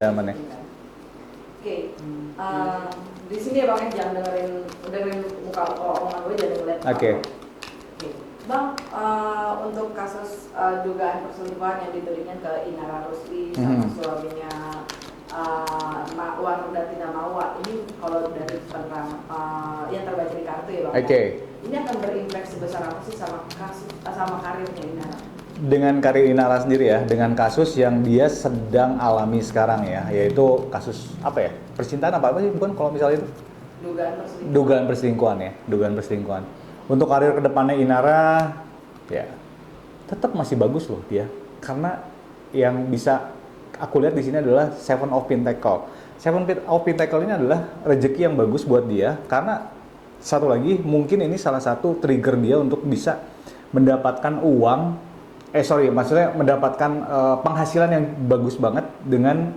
Zamannya. Oke, di sini ya Bang, jangan dengerin muka omongan gue, jangan ngeliat muka Oke. gue. Oke. Bang, untuk kasus dugaan perselingkuhan yang ditudingkan ke Inara Rusli sama suaminya Warda Tina Mawa, ini kalau dari tentang yang terbaca di kartu ya Bang, Oke. ini akan berimpact sebesar apa sih sama kasus sama karirnya Inara? Dengan karir Inara sendiri ya, dengan kasus yang dia sedang alami sekarang ya, yaitu kasus apa ya, percintaan apa sih, bukan kalau misalnya itu? Dugaan perselingkuhan ya, dugaan perselingkuhan. Untuk karir kedepannya Inara, ya tetap masih bagus loh dia, karena yang bisa aku lihat di sini adalah Seven of Pentacles. Seven of Pentacles ini adalah rezeki yang bagus buat dia, karena satu lagi mungkin ini salah satu trigger dia untuk bisa mendapatkan uang. Maksudnya mendapatkan penghasilan yang bagus banget dengan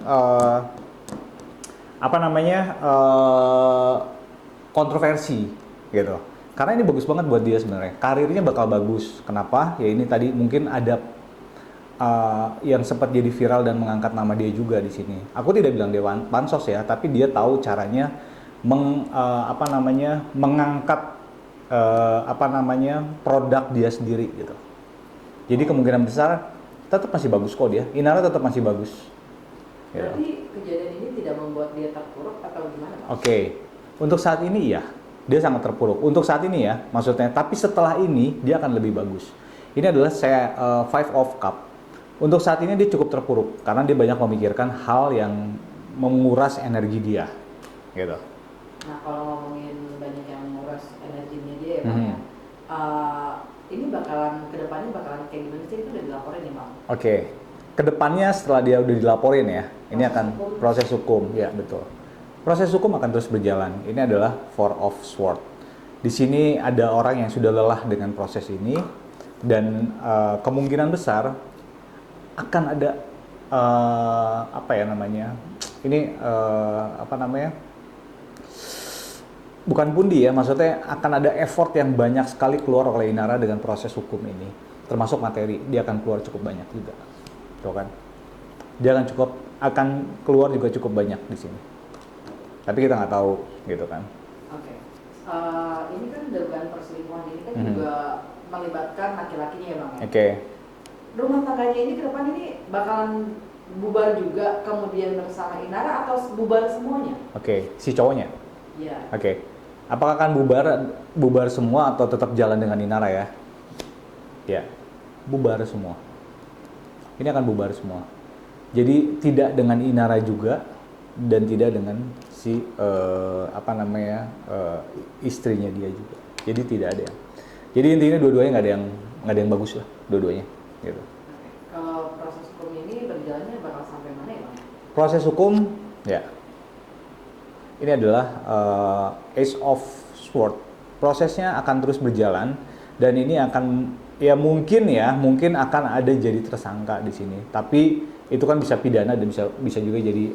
kontroversi gitu. Karena ini bagus banget buat dia sebenarnya. Karirnya bakal bagus. Kenapa? Ya ini tadi mungkin ada yang sempat jadi viral dan mengangkat nama dia juga di sini. Aku tidak bilang dia pansos ya, tapi dia tahu caranya mengangkat produk dia sendiri gitu. Jadi kemungkinan besar tetap masih bagus kok dia. Inara tetap masih bagus. Berarti kejadian ini tidak membuat dia terpuruk atau gimana Pak? Oke. Untuk saat ini ya, dia sangat terpuruk. Untuk saat ini ya, maksudnya. Tapi setelah ini dia akan lebih bagus. Ini adalah Five of Cup. Untuk saat ini dia cukup terpuruk karena dia banyak memikirkan hal yang menguras energi dia. Gitu. Nah kalau ngomongin banyak yang menguras energinya dia ya Bang ya. Ini kedepannya bakalan kayak gimana sih, itu udah dilaporin ya Bang? Oke, kedepannya setelah dia udah dilaporin ya, ini akan proses hukum, ya betul. Proses hukum akan terus berjalan. Ini adalah Four of Swords. Di sini ada orang yang sudah lelah dengan proses ini dan kemungkinan besar akan ada bukan pundi ya, maksudnya akan ada effort yang banyak sekali keluar oleh Inara dengan proses hukum ini, termasuk materi, dia akan keluar cukup banyak juga, tuh kan? Dia akan keluar juga cukup banyak di sini, tapi kita nggak tahu, gitu kan? Oke. Ini kan dugaan perselingkuhan ini kan juga melibatkan laki-lakinya ya Bang ya? Oke. Rumah tangganya ini ke depan ini bakalan bubar juga kemudian bersama Inara atau bubar semuanya? Oke, si cowoknya? Iya. Oke. Apakah akan bubar semua atau tetap jalan dengan Inara ya? Ya, bubar semua. Ini akan bubar semua. Jadi tidak dengan Inara juga dan tidak dengan si istrinya dia juga. Jadi tidak ada yang. Jadi intinya dua-duanya nggak ada yang bagus lah, dua-duanya. Gitu. Kalau proses hukum ini berjalannya bakal sampai mana ya Bang? Proses hukum, ya. Ini adalah Ace of Swords. Prosesnya akan terus berjalan dan ini akan mungkin akan ada jadi tersangka di sini. Tapi itu kan bisa pidana dan bisa juga jadi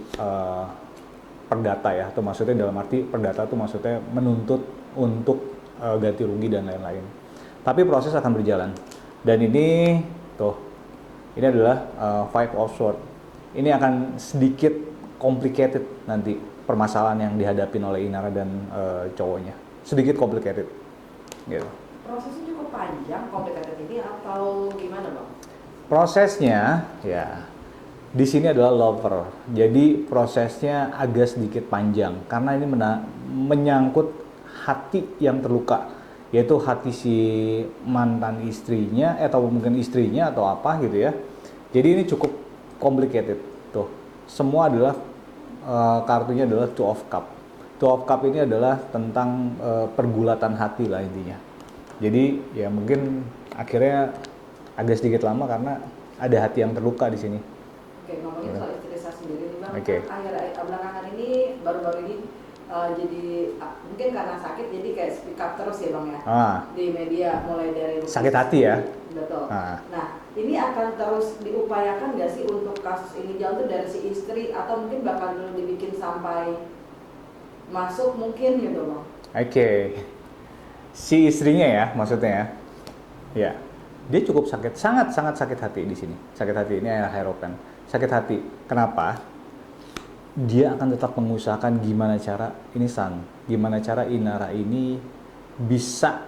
perdata ya. Atau maksudnya dalam arti perdata itu maksudnya menuntut untuk ganti rugi dan lain-lain. Tapi proses akan berjalan. Dan ini adalah Five of Swords. Ini akan sedikit complicated nanti permasalahan yang dihadapin oleh Inara dan cowoknya. Sedikit complicated. Gitu. Prosesnya cukup panjang, complicated ini atau gimana Bang? Prosesnya ya di sini adalah lover. Jadi prosesnya agak sedikit panjang karena ini menyangkut hati yang terluka, yaitu hati si mantan istrinya atau mungkin istrinya atau apa gitu ya. Jadi ini cukup complicated tuh. Semua adalah kartunya adalah Two of Cup. Two of Cup ini adalah tentang pergulatan hati lah intinya. Jadi ya mungkin akhirnya agak sedikit lama karena ada hati yang terluka di sini. Oke, ngomongin soal istri saya sendiri nih Bang. Oke. Akhir belakangan ini baru-baru ini jadi mungkin karena sakit jadi kayak speak up terus ya Bang ya. Di media mulai dari sakit hati ya. Betul. Nah, ini akan terus diupayakan nggak sih untuk kasus ini jalan tuh dari si istri atau mungkin bakal dulu dibikin sampai masuk mungkin gitu Bang? Oke. Si istrinya ya maksudnya ya. Ya. Dia cukup sangat sakit hati di sini. Sakit hati ini adalah Hierophant. Sakit hati. Kenapa? dia akan tetap mengusahakan gimana cara gimana cara Inara ini bisa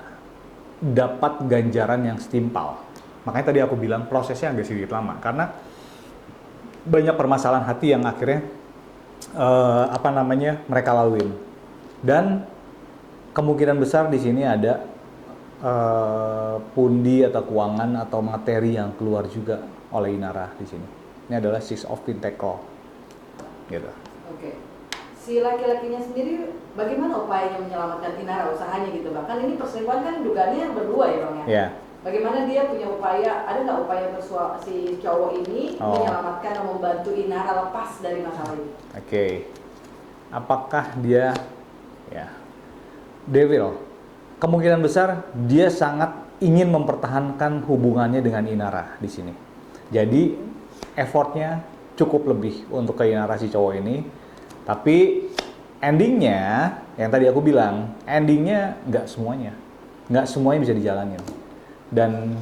dapat ganjaran yang setimpal. Makanya tadi aku bilang prosesnya agak sedikit lama karena banyak permasalahan hati yang akhirnya mereka laluin. Dan kemungkinan besar di sini ada pundi atau keuangan atau materi yang keluar juga oleh Inara di sini. Ini adalah Six of Pentacle, gitu. Oke. Si laki-lakinya sendiri bagaimana upayanya menyelamatkan Inara usahanya gitu, bahkan ini perselingkuhan kan dugaannya yang berdua ya bang ya. Yeah. Bagaimana dia punya upaya, ada nggak upaya si cowok ini menyelamatkan dan membantu Inara lepas dari masalah ini? Oke. Apakah dia Devil? Kemungkinan besar dia sangat ingin mempertahankan hubungannya dengan Inara di sini. Jadi effortnya cukup lebih untuk ke Inara si cowok ini. Tapi endingnya, yang tadi aku bilang, endingnya nggak semuanya bisa dijalanin. Dan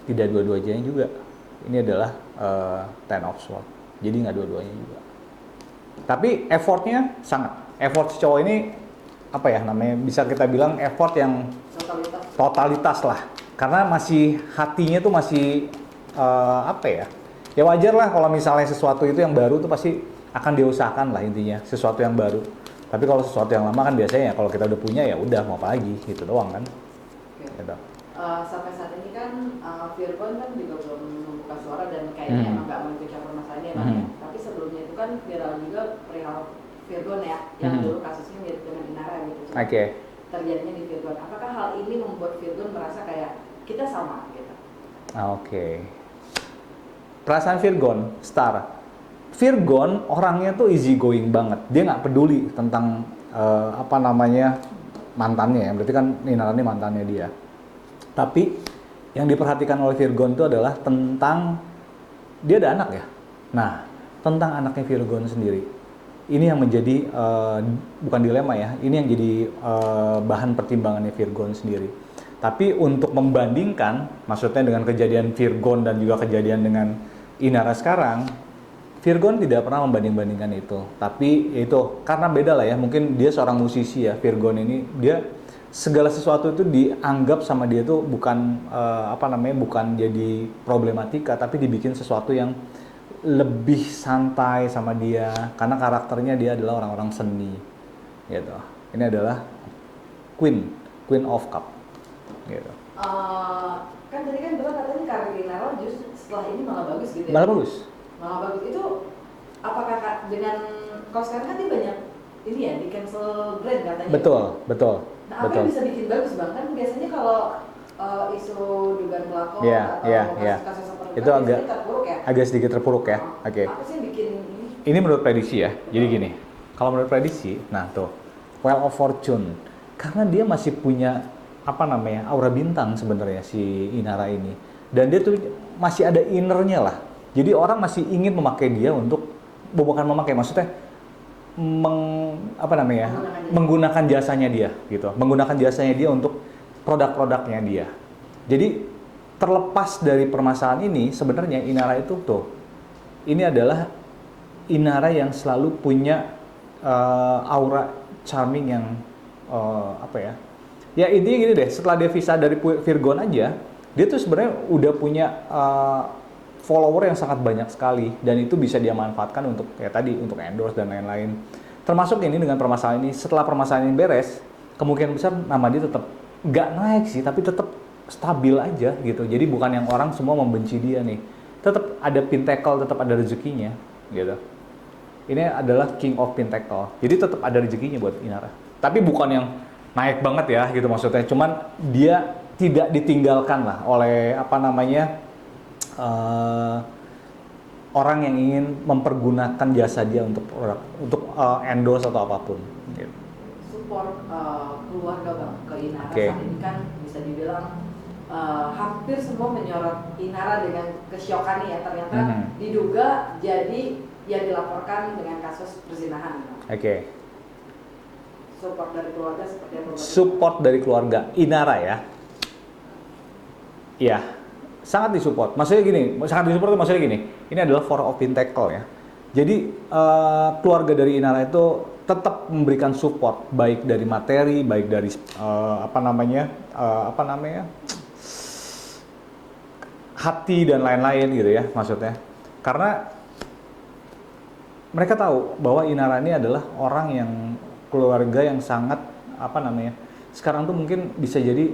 tidak dua-duanya juga. Ini adalah Ten of Swords. Jadi nggak dua-duanya juga. Tapi effortnya sangat. Effort si cowok ini bisa kita bilang effort yang totalitas lah. Karena masih hatinya tuh masih ya wajar lah kalau misalnya sesuatu itu yang baru tuh pasti akan diusahakan lah intinya, sesuatu yang baru. Tapi kalau sesuatu yang lama kan biasanya kalau kita udah punya ya udah mau apa lagi gitu doang kan. Gitu. Sampai saat ini kan Virgon kan juga belum membuka suara dan kayaknya emang nggak mau ikut campur masalahnya bang ya. Tapi sebelumnya itu kan viral juga perihal Virgon ya, yang dulu kasusnya mirip dengan Inara gitu. Terjadinya di Virgon. Apakah hal ini membuat Virgon merasa kayak kita sama gitu? Perasaan Virgon, Virgon orangnya tuh easy going banget. Dia nggak peduli tentang mantannya ya. Berarti kan Inara ini mantannya dia. Tapi yang diperhatikan oleh Virgon itu adalah tentang dia ada anak ya. Nah, tentang anaknya Virgon sendiri. Ini yang menjadi bukan dilema ya. Ini yang jadi bahan pertimbangannya Virgon sendiri. Tapi untuk membandingkan, maksudnya dengan kejadian Virgon dan juga kejadian dengan Inara sekarang, Virgon tidak pernah membanding-bandingkan itu. Tapi itu karena beda lah ya. Mungkin dia seorang musisi ya. Virgon ini dia segala sesuatu itu dianggap sama dia tuh bukan bukan jadi problematika, tapi dibikin sesuatu yang lebih santai sama dia karena karakternya dia adalah orang-orang seni gitu. Ini adalah Queen of Cup gitu. Kan tadi kan bilang katanya karir Inara justru setelah ini malah bagus gitu ya. Malah bagus Itu apakah dengan kalau sekarang kan dia banyak ini ya di cancel brand katanya. Betul. Nah, apa yang bisa bikin bagus bang? Kan biasanya kalau isu dugaan pelakor atau kasus seperti itu agak sedikit terpuruk ya. Apa sih yang bikin ini? Ini menurut prediksi ya. Jadi gini, kalau menurut prediksi, nah tuh Wheel of Fortune, karena dia masih punya aura bintang sebenarnya si Inara ini, dan dia tuh masih ada innernya lah. Jadi orang masih ingin memakai dia untuk bukan memakai, maksudnya menggunakan jasanya dia gitu, menggunakan jasanya dia untuk produk-produknya dia. Jadi terlepas dari permasalahan ini, sebenarnya Inara itu ini adalah Inara yang selalu punya aura charming yang ya intinya gini deh, setelah dia pisah dari Virgon aja, dia tuh sebenarnya udah punya follower yang sangat banyak sekali, dan itu bisa dia manfaatkan untuk untuk endorse dan lain-lain. Termasuk ini dengan permasalahan ini, setelah permasalahan ini beres, kemungkinan besar nama dia tetap nggak naik sih, tapi tetap stabil aja gitu. Jadi bukan yang orang semua membenci dia nih, tetap ada Pentacle, tetap ada rezekinya gitu. Ini adalah King of Pentacle, jadi tetap ada rezekinya buat Inara. Tapi bukan yang naik banget ya gitu maksudnya, cuman dia tidak ditinggalkan lah oleh orang yang ingin mempergunakan jasa dia untuk endorse atau apapun. Gitu. Support keluarga bang ke Inara saat ini kan bisa dibilang hampir semua menyorot Inara dengan kesyokannya ya, ternyata diduga jadi yang dilaporkan dengan kasus perzinahan. Support dari keluarga seperti apa? Support dari keluarga Inara ya. Iya. Sangat disupport. Maksudnya gini, ini adalah Four of Pentacle ya. Jadi keluarga dari Inara itu tetap memberikan support baik dari materi, baik dari hati dan lain-lain gitu ya maksudnya. Karena mereka tahu bahwa Inara ini adalah orang yang keluarga yang sangat sekarang tuh mungkin bisa jadi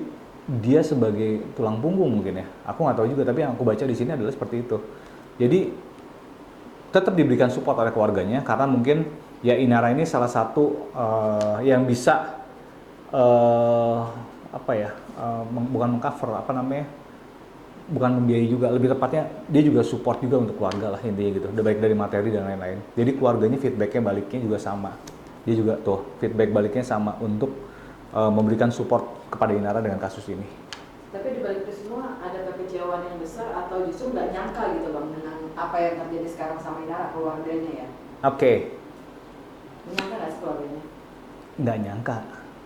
dia sebagai tulang punggung mungkin ya. Aku nggak tahu juga, tapi yang aku baca di sini adalah seperti itu. Jadi tetap diberikan support oleh keluarganya karena mungkin ya Inara ini salah satu yang bisa bukan mengcover bukan membiayai juga, lebih tepatnya dia juga support juga untuk keluarga lah intinya gitu, baik dari materi dan lain-lain. Jadi keluarganya feedbacknya baliknya juga sama, dia juga tuh feedback baliknya sama untuk memberikan support kepada Inara dengan kasus ini. Tapi di balik itu semua ada kekecewaan yang besar atau justru nggak nyangka gitu Bang dengan apa yang terjadi sekarang sama Inara keluarganya ya? Oke. Menyangka nggak sih keluarganya? Nggak nyangka.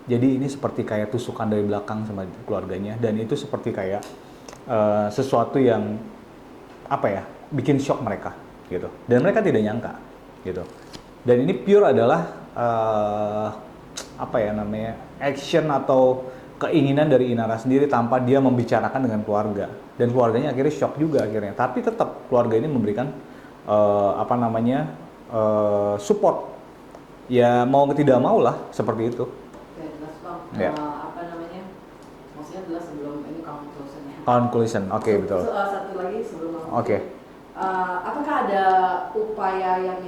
Jadi ini seperti kayak tusukan dari belakang sama keluarganya, dan itu seperti kayak sesuatu yang bikin shock mereka gitu. Dan mereka tidak nyangka gitu. Dan ini pure adalah action atau keinginan dari Inara sendiri tanpa dia membicarakan dengan keluarga, dan keluarganya akhirnya shock juga akhirnya. Tapi tetap keluarga ini memberikan support. Ya mau tidak mau lah seperti itu. Oke, jelas Bang. Ya. Maksudnya jelas sebelum ini conclusion-nya. Conclusion, oke, betul. Satu lagi sebelum Oke. Apakah ada upaya yang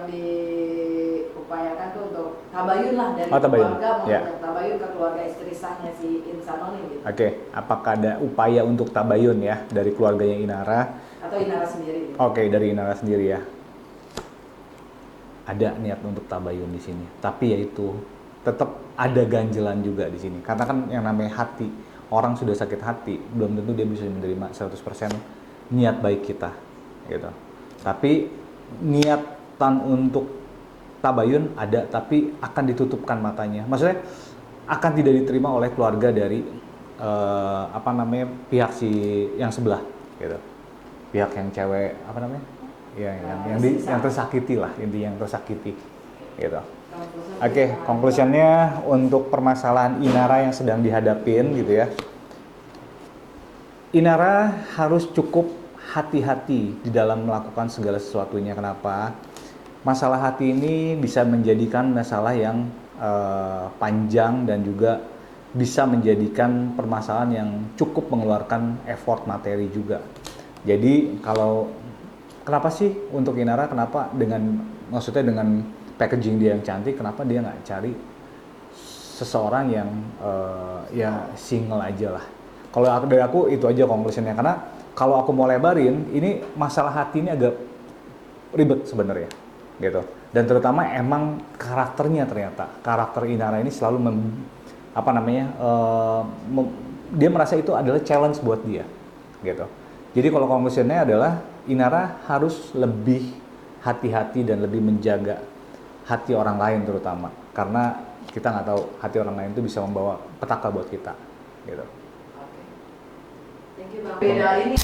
diupayakan tuh untuk tabayun lah dari keluarga mengajak tabayun ke keluarga istri sahnya si Insanon ini? Gitu? Oke, apakah ada upaya untuk tabayun ya dari keluarganya Inara? Atau Inara sendiri? Gitu? Oke, dari Inara sendiri ya. Ada niat untuk tabayun di sini, tapi yaitu tetap ada ganjelan juga di sini. Karena kan yang namanya hati, orang sudah sakit hati, belum tentu dia bisa menerima 100% niat baik kita, gitu. Tapi niatan untuk tabayun ada, tapi akan ditutupkan matanya. Maksudnya akan tidak diterima oleh keluarga dari pihak si yang sebelah, gitu. Pihak yang cewek yang tersakiti lah, intinya yang tersakiti, gitu. Oke, conclusionnya untuk permasalahan Inara yang sedang dihadapin gitu ya. Inara harus cukup hati-hati di dalam melakukan segala sesuatunya. Kenapa? Masalah hati ini bisa menjadikan masalah yang panjang dan juga bisa menjadikan permasalahan yang cukup mengeluarkan effort materi juga. Jadi kenapa sih untuk Inara, kenapa dengan packaging dia yang cantik, kenapa dia nggak cari seseorang yang single aja lah. Kalau dari aku itu aja conclusionnya, karena kalau aku mau lebarin, ini masalah hati ini agak ribet sebenarnya, gitu. Dan terutama emang karakternya, ternyata karakter Inara ini selalu dia merasa itu adalah challenge buat dia, gitu. Jadi kalau conclusionnya adalah Inara harus lebih hati-hati dan lebih menjaga hati orang lain terutama, karena kita nggak tahu hati orang lain itu bisa membawa petaka buat kita, gitu. Thank you Bang. Beda ini.